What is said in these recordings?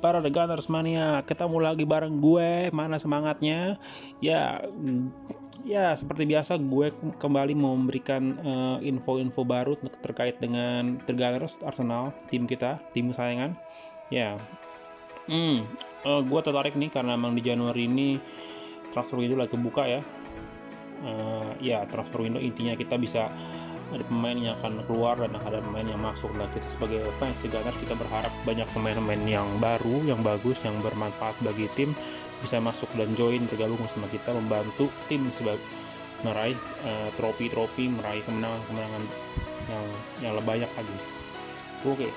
para The Gunners Mania, ketemu lagi bareng gue. Mana semangatnya? Ya seperti biasa gue kembali memberikan info-info baru terkait dengan The Gunners Arsenal, tim kita, tim kesayangan. Gue tertarik nih karena memang di Januari ini transfer window lagi kebuka ya. Transfer window intinya kita bisa ada pemain yang akan keluar dan ada pemain yang masuk. Nah, kita sebagai fans The Gunners kita berharap banyak pemain-pemain yang baru, yang bagus, yang bermanfaat bagi tim bisa masuk dan join bergabung sama kita, membantu tim sebagai meraih trofi-trofi, meraih kemenangan yang lebih banyak lagi. Oke.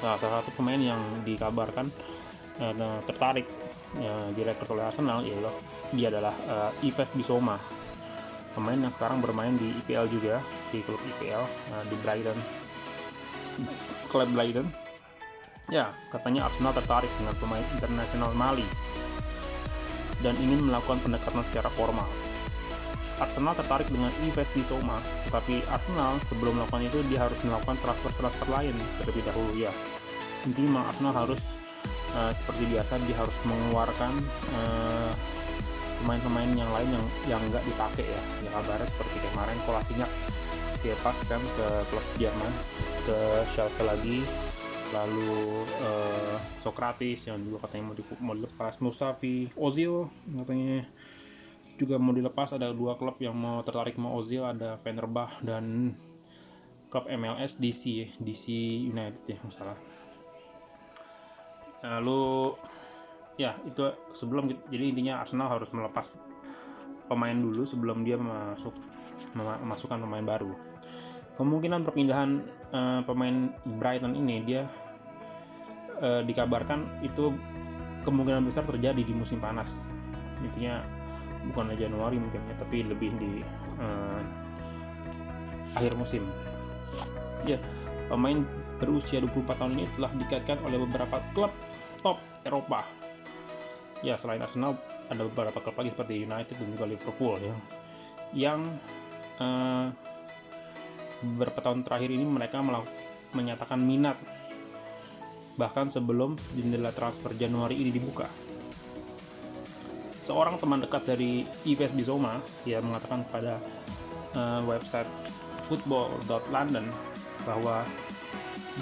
Nah, salah satu pemain yang dikabarkan tertarik direkrut oleh Arsenal dia adalah Yves Bissouma, pemain yang sekarang bermain di IPL juga, di klub IPL di Brighton, klub Brighton. Katanya Arsenal tertarik dengan pemain internasional Mali dan ingin melakukan pendekatan secara formal. Arsenal tertarik dengan Yves Bissouma, tetapi Arsenal sebelum melakukan itu dia harus melakukan transfer lain terlebih dahulu ya. Intinya Arsenal harus seperti biasa dia harus mengeluarkan pemain-pemain yang lain yang nggak dipakai ya. Kabarnya seperti kemarin Kolasinac dia pas kan ke klub Jerman, ke Schalke lagi, lalu Sokratis yang juga katanya mau dilepas, Mustafi, Ozil katanya juga mau dilepas. Ada dua klub yang mau tertarik sama Ozil, ada Fenerbahce dan klub MLS DC United ya masalah. Lalu itu sebelum, jadi intinya Arsenal harus melepas pemain dulu sebelum dia memasukkan pemain baru. Kemungkinan perpindahan pemain Brighton ini dia dikabarkan itu kemungkinan besar terjadi di musim panas. Intinya bukan di Januari mungkin ya, tapi lebih di akhir musim. Pemain berusia 24 tahun ini telah dikaitkan oleh beberapa klub top Eropa. Selain Arsenal ada beberapa klub lagi seperti United dan juga Liverpool ya, yang beberapa tahun terakhir ini mereka menyatakan minat bahkan sebelum jendela transfer Januari ini dibuka. Seorang teman dekat dari Yves Bissouma mengatakan pada website football.london bahwa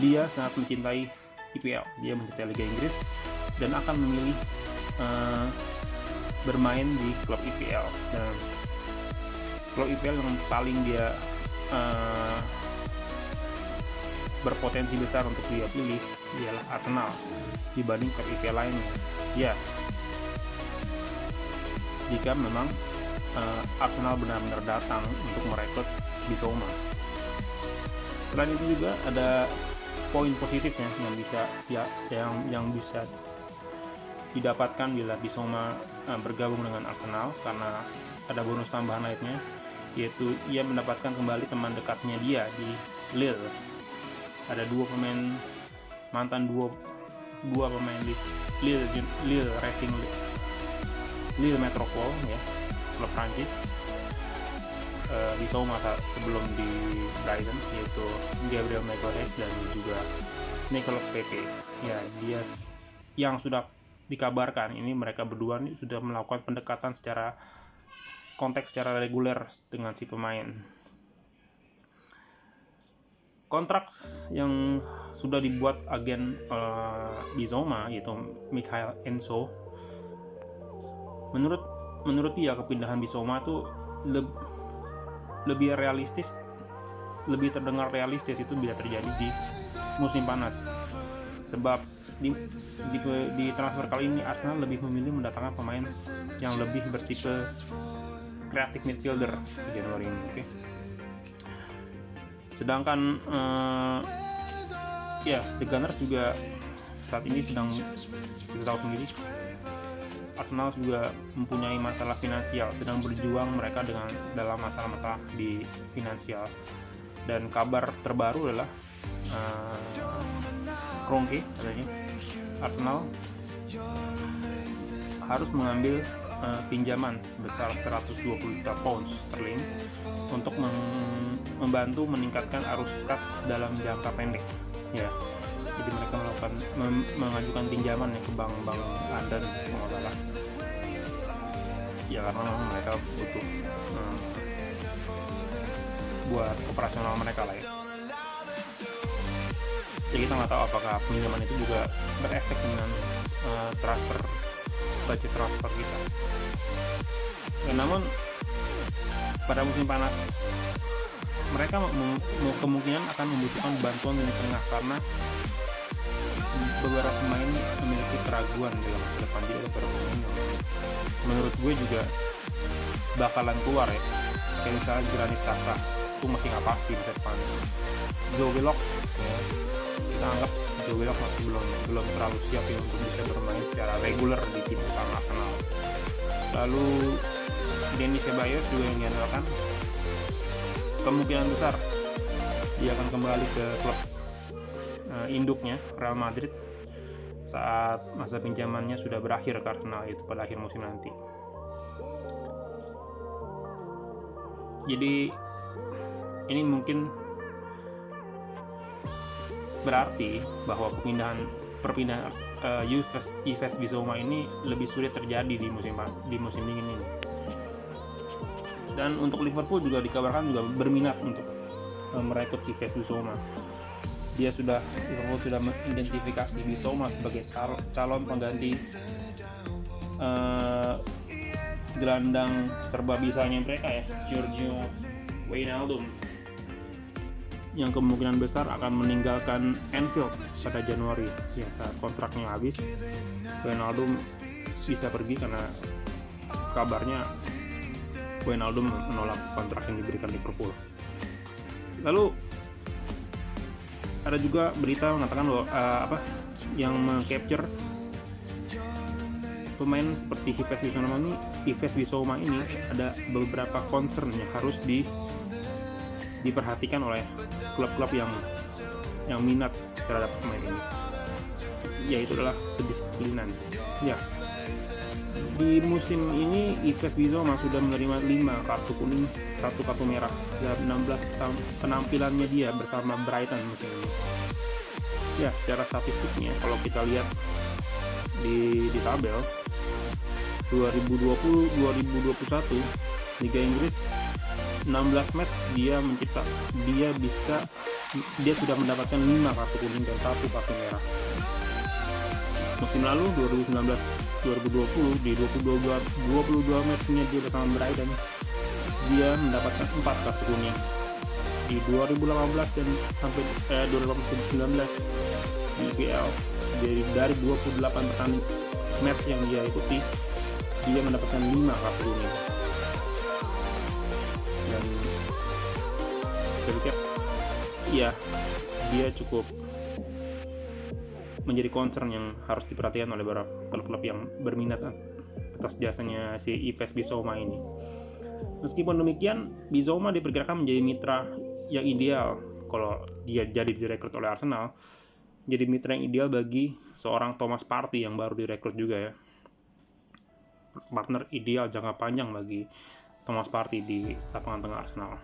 dia sangat mencintai IPL, dia mencintai Liga Inggris dan akan memilih bermain di klub IPL. Dan klub IPL yang paling dia berpotensi besar untuk dia pilih ialah Arsenal dibanding klub IPL lainnya. Jika memang Arsenal benar-benar datang untuk merekrut Bissouma. Selain itu juga ada poin positifnya yang bisa didapatkan bila Bissouma bergabung dengan Arsenal, karena ada bonus tambahan lainnya, yaitu ia mendapatkan kembali teman dekatnya dia di Lille. Ada dua pemain di Lille Racing Lille Metropole ya, klub Prancis. Bissouma sebelum di Brighton, yaitu Gabriel Magalhaes dan juga Nicolas Pepe. Dia yang sudah dikabarkan ini mereka berdua nih sudah melakukan pendekatan secara reguler dengan si pemain. Kontrak yang sudah dibuat agen Bissouma yaitu Mikhail Enzo. Menurut dia kepindahan Bissouma itu lebih realistis, lebih terdengar realistis itu bila terjadi di musim panas. Sebab di transfer kali ini Arsenal lebih memilih mendatangkan pemain yang lebih bertipe creative midfielder di Januari ini. Sedangkan The Gunners juga saat ini kita tahu sendiri Arsenal juga mempunyai masalah finansial, sedang berjuang mereka dalam masalah di finansial. Dan kabar terbaru adalah Kroenke katanya Arsenal harus mengambil pinjaman sebesar 120 juta pounds sterling untuk membantu meningkatkan arus kas dalam jangka pendek. Jadi mereka melakukan mengajukan pinjaman ya ke bank-bank London kalau nggak salah. Ya karena memang mereka butuh buat operasional mereka lah ya. Ya kita nggak tahu apakah pinjaman itu juga berefek dengan budget transfer kita. Namun pada musim panas mereka kemungkinan akan membutuhkan bantuan lini tengah karena beberapa pemain memiliki keraguan dalam masa depan. Jadi ada beberapa pemain yang menurut gue juga bakalan keluar ya, kayak misalnya Granit Xhaka itu masih nggak pasti masa depan. Joe Willock ya, kita anggap Joe Willock masih belum terlalu siap ya untuk bisa bermain secara reguler di tim utama Arsenal. Lalu Denis Ceballos juga yang diandalkan, kemungkinan besar dia akan kembali ke klub induknya Real Madrid saat masa pinjamannya sudah berakhir ke Arsenal, itu pada akhir musim nanti. Jadi ini mungkin berarti bahwa perpindahan Yves Bissouma ini lebih sulit terjadi di musim dingin ini. Dan untuk Liverpool juga dikabarkan juga berminat untuk merekrut Yves Bissouma. Liverpool sudah mengidentifikasi Bissouma sebagai calon pengganti gelandang serba bisanya mereka ya, Giorgio Wijnaldum, yang kemungkinan besar akan meninggalkan Anfield pada Januari ya, saat kontraknya habis. Wijnaldum bisa pergi karena kabarnya Wijnaldum menolak kontrak yang diberikan Liverpool. Lalu ada juga berita mengatakan bahwa yang meng-capture pemain seperti Yves Bissouma ini ada beberapa concern yang harus diperhatikan oleh klub-klub yang minat terhadap pemain ini, yaitu adalah kedisiplinan. Ya, di musim ini Yves Bissouma sudah menerima 5 kartu kuning, 1 kartu merah dalam 16 penampilannya dia bersama Brighton musim ini. Ya, secara statistiknya kalau kita lihat di tabel 2020-2021 Liga Inggris 16 match dia sudah mendapatkan 5 kartu kuning dan 1 kartu merah. Musim lalu 2019-2020 di 22 matchnya dia bersama Brighton dia mendapatkan 4 kartu kuning. Di 2018 dan sampai 2019 di IPL dari 28 pertandingan match yang dia ikuti dia mendapatkan 5 kartu kuning. Dan saya pikir ya dia cukup menjadi concern yang harus diperhatikan oleh beberapa klub-klub yang berminat atas jasanya si Yves Bissouma ini. Meskipun demikian, Bissouma diperkirakan menjadi mitra yang ideal kalau dia jadi direkrut oleh Arsenal, jadi mitra yang ideal bagi seorang Thomas Partey yang baru direkrut juga ya. Partner ideal jangka panjang bagi Thomas Partey di lapangan tengah Arsenal.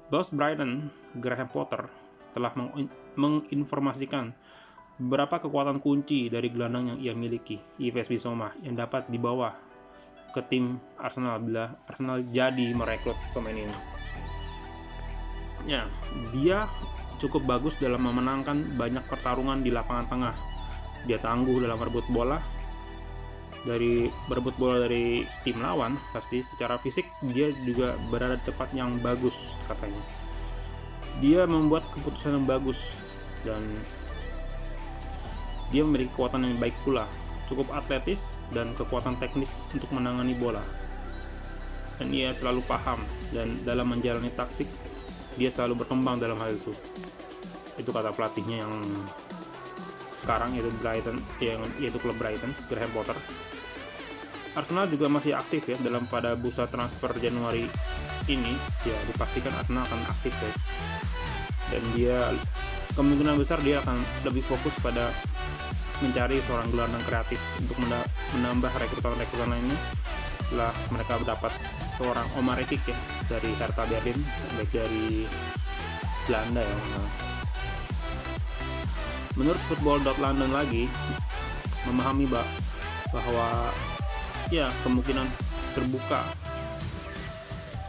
Bos Brighton, Graham Potter, telah menginformasikan beberapa kekuatan kunci dari gelandang yang ia miliki, Yves Bissouma, yang dapat dibawa ke tim Arsenal bila Arsenal jadi merekrut pemain ini. Ya, dia cukup bagus dalam memenangkan banyak pertarungan di lapangan tengah. Dia tangguh dalam berebut bola dari tim lawan. Pasti secara fisik dia juga berada di tempat yang bagus katanya. Dia membuat keputusan yang bagus dan dia memiliki kekuatan yang baik pula, cukup atletis dan kekuatan teknis untuk menangani bola. Dan ia selalu paham dan dalam menjalani taktik dia selalu berkembang dalam hal itu. Itu kata pelatihnya yang sekarang yaitu klub Brighton, Graham Potter. Arsenal juga masih aktif ya pada bursa transfer Januari ini. Ya dipastikan Arsenal akan aktif ya. Dan dia kemungkinan besar dia akan lebih fokus pada mencari seorang gelandang kreatif untuk menambah rekrutan lainnya setelah mereka mendapat seorang Omar Ekik ya dari Hertha Berlin, baik dari Belanda ya. Menurut Football.London lagi memahami bahwa ya kemungkinan terbuka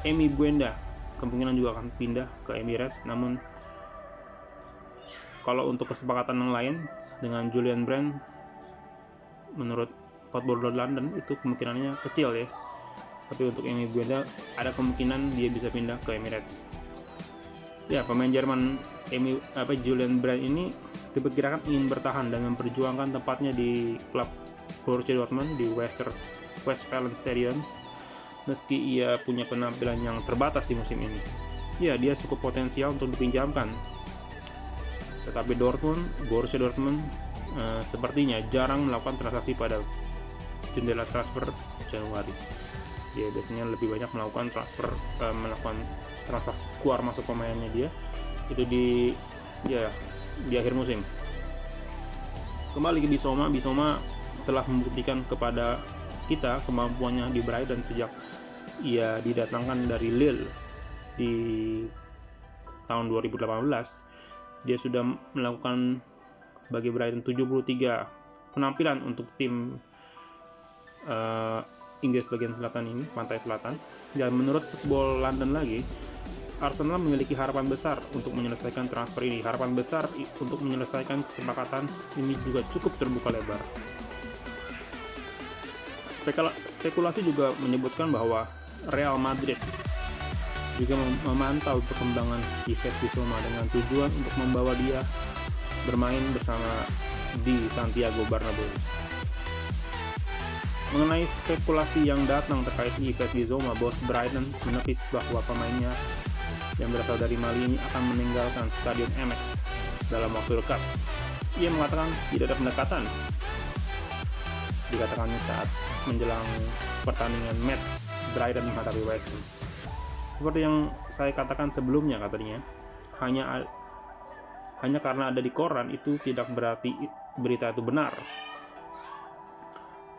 Emi Buenda kemungkinan juga akan pindah ke Emirates, namun kalau untuk kesepakatan yang lain dengan Julian Brand menurut Football.London itu kemungkinannya kecil ya. Tapi untuk Emi Buenda ada kemungkinan dia bisa pindah ke Emirates. Ya, pemain Jerman Julian Brand ini diperkirakan ingin bertahan dan memperjuangkan tempatnya di klub Borussia Dortmund di Westfalen Stadion. Meski ia punya penampilan yang terbatas di musim ini, ya dia cukup potensial untuk dipinjamkan. Tetapi Borussia Dortmund sepertinya jarang melakukan transaksi pada jendela transfer Januari. Dia biasanya lebih banyak melakukan transaksi keluar masuk pemainnya dia itu di akhir musim. Kembali ke Bissouma telah membuktikan kepada kita kemampuannya di Brighton sejak ia didatangkan dari Lille di tahun 2018. Dia sudah melakukan bagi Brighton 73 penampilan untuk tim Inggris bagian selatan ini, pantai selatan. Dan menurut Football London lagi, Arsenal memiliki harapan besar untuk menyelesaikan transfer ini. Harapan besar untuk menyelesaikan kesepakatan ini juga cukup terbuka lebar. Spekulasi juga menyebutkan bahwa Real Madrid juga memantau perkembangan Yves Bissouma dengan tujuan untuk membawa dia bermain bersama di Santiago Bernabeu. Mengenai spekulasi yang datang terkait Yves Bissouma, bos Brighton menepis bahwa pemainnya yang berasal dari Mali ini akan meninggalkan Stadion MX dalam waktu dekat. Ia mengatakan tidak ada pendekatan. Dikatakannya saat menjelang pertandingan match Brighton menghadapi West Ham. Seperti yang saya katakan sebelumnya, katanya, hanya karena ada di koran itu tidak berarti berita itu benar.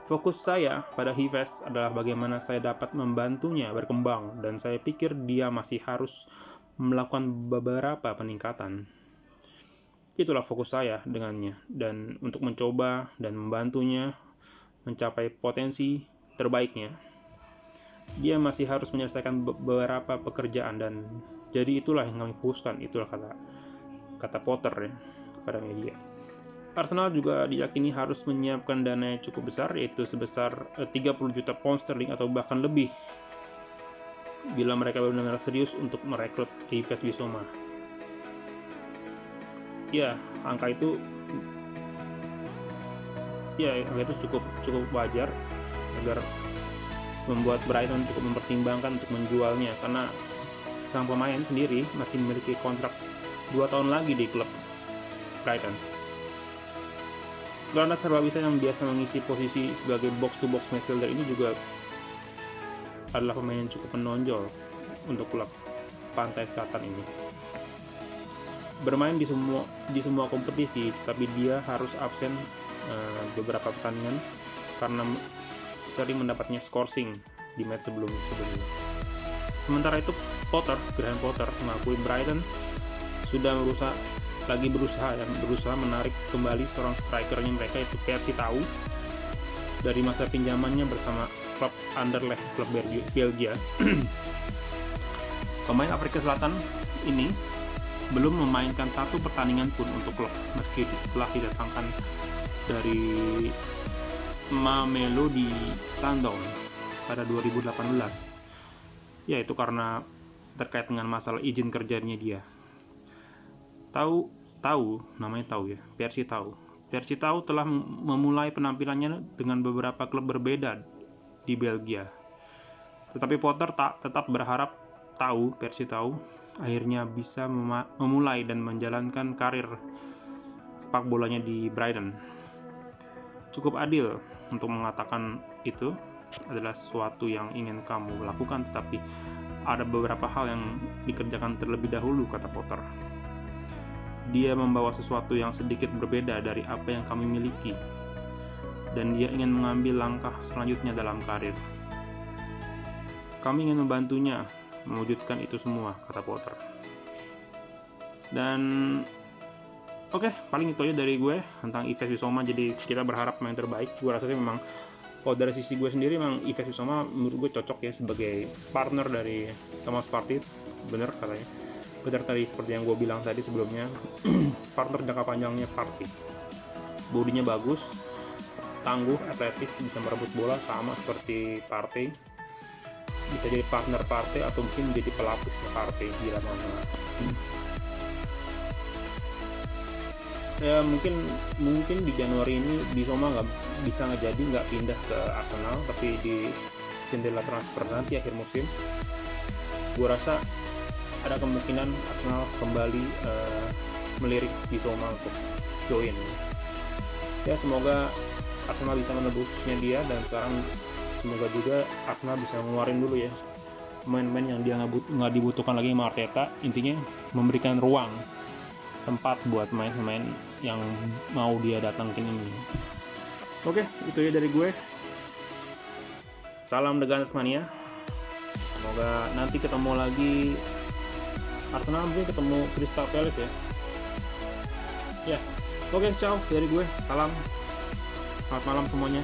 Fokus saya pada Yves adalah bagaimana saya dapat membantunya berkembang, dan saya pikir dia masih harus melakukan beberapa peningkatan. Itulah fokus saya dengannya, dan untuk mencoba dan membantunya mencapai potensi terbaiknya. Dia masih harus menyelesaikan beberapa pekerjaan, dan jadi itulah yang kami fokuskan. Itulah kata Potter ya pada media. Arsenal juga diyakini harus menyiapkan dana yang cukup besar, yaitu sebesar 30 juta pound sterling atau bahkan lebih bila mereka benar-benar serius untuk merekrut Yves Bissouma. Ya, angka itu cukup wajar agar membuat Brighton cukup mempertimbangkan untuk menjualnya, karena sang pemain sendiri masih memiliki kontrak 2 tahun lagi di klub Brighton. Gelandang serba bisa yang biasa mengisi posisi sebagai box-to-box midfielder ini juga adalah pemain yang cukup menonjol untuk klub pantai selatan ini. Bermain di semua kompetisi, tetapi dia harus absen beberapa pertandingan karena sering mendapatnya scoring di match sebelumnya. Sementara itu Graham Potter mengakui Brighton sudah berusaha menarik kembali seorang strikernya mereka, yaitu Percy Tau, dari masa pinjamannya bersama klub Anderlecht, klub Belgia. Pemain Afrika Selatan ini belum memainkan satu pertandingan pun untuk klub meski telah didatangkan dari Mamelodi Sundowns pada 2018, yaitu karena terkait dengan masalah izin kerjanya dia. Percy Tau telah memulai penampilannya dengan beberapa klub berbeda di Belgia. Tetapi Potter tetap berharap Percy Tau akhirnya bisa memulai dan menjalankan karir sepak bolanya di Brighton. Cukup adil untuk mengatakan itu adalah sesuatu yang ingin kamu lakukan, tetapi ada beberapa hal yang dikerjakan terlebih dahulu, kata Potter. Dia membawa sesuatu yang sedikit berbeda dari apa yang kami miliki, dan dia ingin mengambil langkah selanjutnya dalam karir. Kami ingin membantunya mewujudkan itu semua, kata Potter. Dan Oke, paling itu aja dari gue tentang Yves Bissouma. Jadi kita berharap yang terbaik. Gue rasa sih memang kalau dari sisi gue sendiri memang Yves Bissouma menurut gue cocok ya sebagai partner dari Thomas Partey. Bener katanya, bener tadi seperti yang gue bilang tadi sebelumnya. Partner jangka panjangnya Partey, bodinya bagus, tangguh, atletis, bisa merebut bola sama seperti Partey. Bisa jadi partner Partey atau mungkin jadi pelapisnya Partey di dalam tengah. Ya mungkin di Januari ini Bissouma nggak pindah ke Arsenal, tapi di jendela transfer nanti akhir musim gue rasa ada kemungkinan Arsenal kembali melirik Bissouma untuk join. Ya semoga Arsenal bisa menebusnya dia, dan sekarang semoga juga Arsenal bisa ngeluarin dulu ya pemain-pemain yang dia nggak dibutuhkan lagi sama Arteta. Intinya memberikan ruang, tempat buat main-main yang mau dia datangin ini. Oke, itu ya dari gue. Salam The Gunners Mania. Semoga nanti ketemu lagi Arsenal, mungkin ketemu Crystal Palace ya. Ya, oke, ciao dari gue. Salam. Selamat malam semuanya.